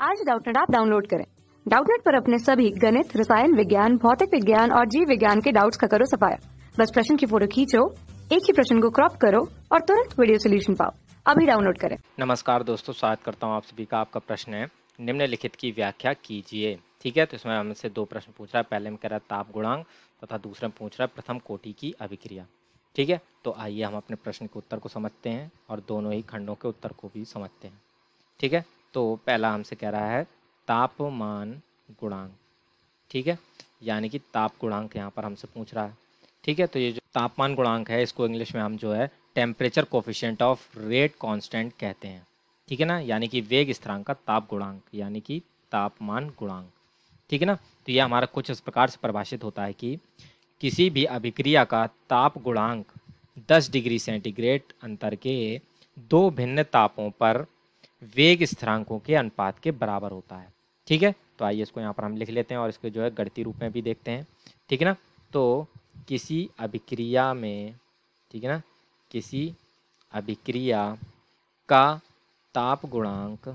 आज Doubtnut app download करें। Doubtnut पर अपने सभी गणित, रसायन विज्ञान, भौतिक विज्ञान और जीव विज्ञान के डाउट्स का करो सफाया। बस प्रश्न की फोटो खींचो, एक ही प्रश्न को क्रॉप करो और तुरंत वीडियो सोल्यूशन पाओ। अभी डाउनलोड करें। नमस्कार दोस्तों, स्वागत करता हूं आप सभी का। आपका प्रश्न है निम्नलिखित की व्याख्या कीजिए। ठीक है, तो इसमें हमसे दो प्रश्न पूछ रहा है। पहले में कह रहा है ताप गुणांक तथा दूसरे में पूछ रहा है प्रथम कोटि की अभिक्रिया। ठीक है, तो आइए हम अपने प्रश्न के उत्तर को समझते हैं और दोनों ही खंडों के उत्तर को भी समझते हैं। ठीक है, तो पहला हमसे कह रहा है तापमान गुणांक। ठीक है, यानी कि ताप गुणांक यहाँ पर हमसे पूछ रहा है। ठीक है, तो ये जो तापमान गुणांक है इसको इंग्लिश में हम जो है temperature coefficient of rate constant कहते हैं। ठीक है ना, यानी कि वेग स्थिरांक का ताप गुणांक यानी कि तापमान गुणांक। ठीक है ना, तो ये हमारा कुछ इस प्रकार से परिभाषित होता है कि किसी भी अभिक्रिया का ताप गुणांक 10 डिग्री सेंटीग्रेड अंतर के दो भिन्न तापों पर वेग स्थिरांकों के अनुपात के बराबर होता है। ठीक है, तो आइए इसको यहाँ पर हम लिख लेते हैं और इसके जो है गणितीय रूप में भी देखते हैं। ठीक है ना, तो किसी अभिक्रिया में, ठीक है ना, किसी अभिक्रिया का ताप गुणांक,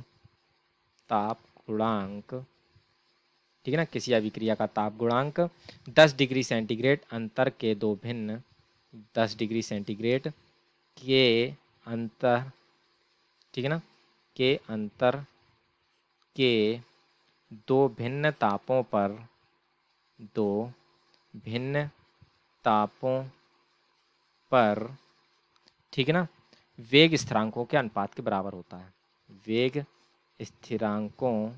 ठीक है ना, किसी अभिक्रिया का ताप गुणांक 10 डिग्री सेंटीग्रेड अंतर के दो भिन्न 10 डिग्री सेंटीग्रेड के अंतर, ठीक है ना, के अंतर के दो भिन्न तापों पर, ठीक है ना, वेग स्थिरांकों के अनुपात के बराबर होता है। वेग स्थिरांकों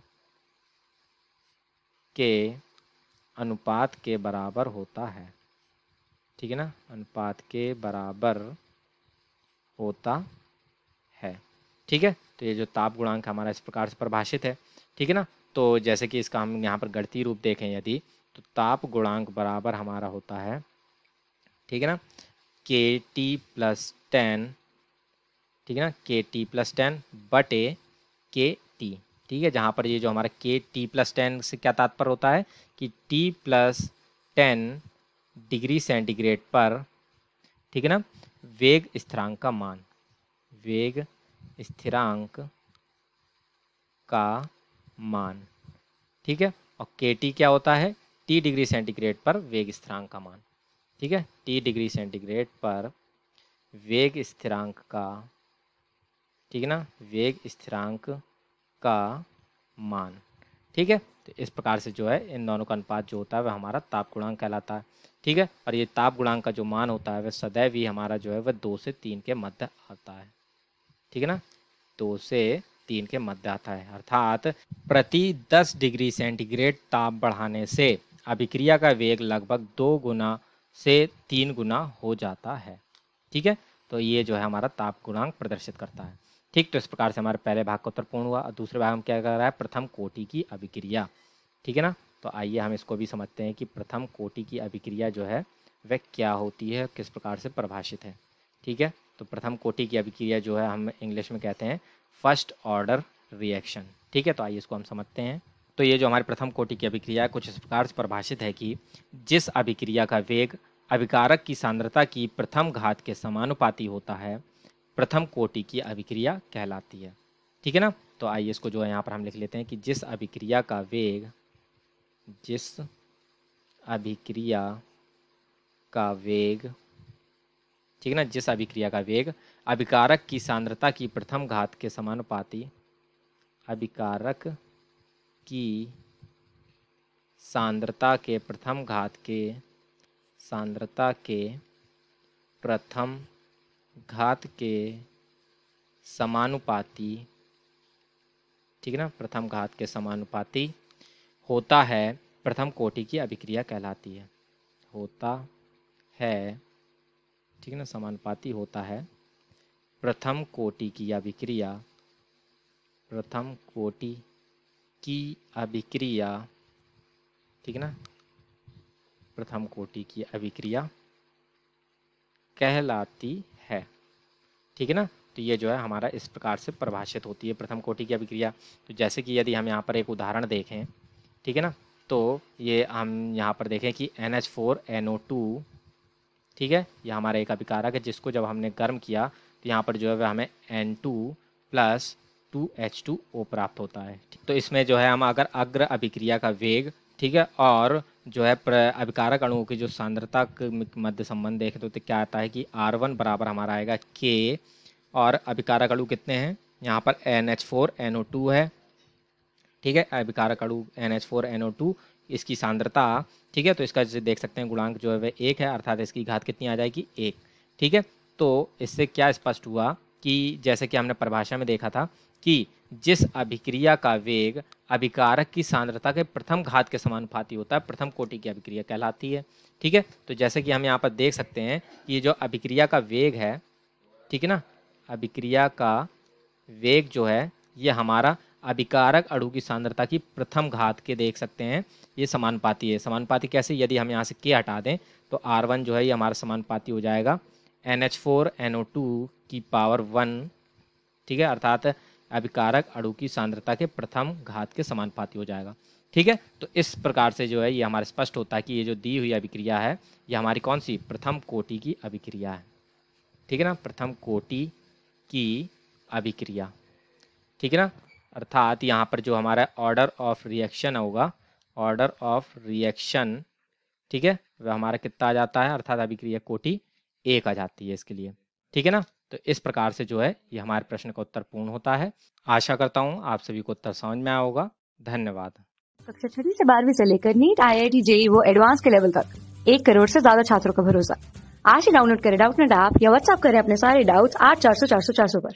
के अनुपात के बराबर होता है। ठीक है ना, अनुपात के बराबर होता है। ठीक है, तो ये जो ताप गुणांक हमारा इस प्रकार से परिभाषित है। ठीक है ना, तो जैसे कि इसका हम यहाँ पर गणितीय रूप देखें यदि, तो ताप गुणांक बराबर हमारा होता है, ठीक है ना, के टी प्लस 10, ठीक है ना, के टी प्लस 10 बटे के टी। ठीक है, जहाँ पर ये जो हमारा के टी प्लस 10 से क्या तात्पर्य होता है कि टी प्लस 10 डिग्री सेंटीग्रेड पर, ठीक है ना, वेग स्थिरांक का मान, वेग स्थिरांक का मान। ठीक है, और के टी क्या होता है, टी डिग्री सेंटीग्रेड पर वेग स्थिरांक का मान। ठीक है, टी डिग्री सेंटीग्रेड पर वेग स्थिरांक का, ठीक है ना, वेग स्थिरांक का मान। ठीक है, तो इस प्रकार से जो है इन दोनों का अनुपात जो होता है वह हमारा ताप गुणांक कहलाता है। ठीक है, और ये ताप गुणांक का जो मान होता है वह सदैव ही हमारा जो है वह 2 से 3 के मध्य आता है। ठीक है ना, 2 से 3 के मध्य आता है, अर्थात प्रति 10 डिग्री सेंटीग्रेड ताप बढ़ाने से अभिक्रिया का वेग लगभग 2 गुना से 3 गुना हो जाता है। ठीक है, तो ये जो है हमारा ताप गुणांक प्रदर्शित करता है। ठीक, तो इस प्रकार से हमारे पहले भाग का उत्तर पूर्ण हुआ। और दूसरे भाग में क्या कर रहा है, प्रथम कोटि की अभिक्रिया। ठीक है ना, तो आइए हम इसको भी समझते हैं कि प्रथम कोटि की अभिक्रिया जो है वह क्या होती है, किस प्रकार से परिभाषित है। ठीक है, तो प्रथम कोटि की अभिक्रिया जो है हम इंग्लिश में कहते हैं फर्स्ट ऑर्डर रिएक्शन। ठीक है, तो आइए इसको हम समझते हैं। तो ये जो हमारी प्रथम कोटि की अभिक्रिया है कुछ इस प्रकार से परिभाषित है कि जिस अभिक्रिया का वेग अभिकारक की सांद्रता की प्रथम घात के समानुपाती होता है, प्रथम कोटि की अभिक्रिया कहलाती है। ठीक है ना, तो आइए इसको जो है यहाँ पर हम लिख लेते हैं कि जिस अभिक्रिया का वेग, जिस अभिक्रिया का वेग, ठीक है ना, जिस अभिक्रिया का वेग अभिकारक की सांद्रता की प्रथम घात के समानुपाती, अभिकारक की सांद्रता के प्रथम घात के, सांद्रता के प्रथम घात के समानुपाती, ठीक है ना, प्रथम घात के समानुपाती होता है, प्रथम कोटि की अभिक्रिया कहलाती है। होता है, ठीक है ना, समानुपाती होता है प्रथम कोटि की अभिक्रिया, प्रथम कोटि की अभिक्रिया, ठीक है ना, प्रथम कोटि की अभिक्रिया कहलाती है। ठीक है ना, तो ये जो है हमारा इस प्रकार से परिभाषित होती है प्रथम कोटि की अभिक्रिया। तो जैसे कि यदि हम यहाँ पर एक उदाहरण देखें, ठीक है ना, तो ये हम यहाँ पर देखें कि NH4NO2, ठीक है, यह हमारा एक अभिकारक है जिसको जब हमने गर्म किया तो यहाँ पर जो है हमें N2 प्लस 2H2O प्राप्त होता है। तो इसमें जो है हम अगर अग्र अभिक्रिया का वेग, ठीक है, और जो है अभिकारक अणुओं की जो सांद्रता के मध्य संबंध देखें तो क्या आता है कि R1 बराबर हमारा आएगा K, और अभिकारक अणु कितने हैं यहाँ पर NH4NO2 है, ठीक है, अभिकारक अणु NH4NO2, इसकी सांद्रता, ठीक है, तो इसका जैसे देख सकते हैं गुणांक जो है वह 1 है, अर्थात इसकी घात कितनी आ जाएगी 1, ठीक है। तो इससे क्या स्पष्ट हुआ कि जैसे कि हमने परिभाषा में देखा था कि जिस अभिक्रिया का वेग अभिकारक की सांद्रता के प्रथम घात के समानुपाती होता है, प्रथम कोटि की अभिक्रिया कहलाती है, ठीक है। तो जैसे कि हम यहाँ पर देख सकते हैं कि ये जो अभिक्रिया का वेग है, ठीक है ना, अभिक्रिया का वेग जो है ये हमारा अभिकारक अणु की सांद्रता की प्रथम घात के देख सकते हैं ये समानुपाती है। समानुपाती कैसे, यदि हम यहाँ से K हटा दें तो R1 जो है ये हमारा समानुपाती हो जाएगा NH4NO2 की पावर 1, ठीक है, अर्थात अभिकारक अणु की सांद्रता के प्रथम घात के समानुपाती हो जाएगा, ठीक है। तो इस प्रकार से जो है ये हमारा स्पष्ट होता है कि ये जो दी हुई अभिक्रिया है ये हमारी कौन सी प्रथम कोटि की अभिक्रिया है, ठीक है ना, प्रथम कोटि की अभिक्रिया, ठीक है ना, अर्थात यहाँ पर जो हमारा ऑर्डर ऑफ रिएक्शन होगा, ऑर्डर ऑफ रिएक्शन, ठीक है, वह हमारा कितना आ जाता है, अर्थात अभिक्रिया कोटि 1 आ जाती है इसके लिए, ठीक है ना। तो इस प्रकार से जो है ये हमारे प्रश्न का उत्तर पूर्ण होता है। आशा करता हूँ आप सभी को उत्तर समझ में आया होगा। धन्यवाद। कक्षा 6वीं से 12वीं से लेकर नीट, IIT, JEE वो एडवांस के लेवल तक 1 करोड़ से ज्यादा छात्रों का भरोसा। आज ही डाउनलोड करें डाउटनेट ऐप या व्हाट्सएप करें अपने सारे डाउट्स 8400 400 400 पर।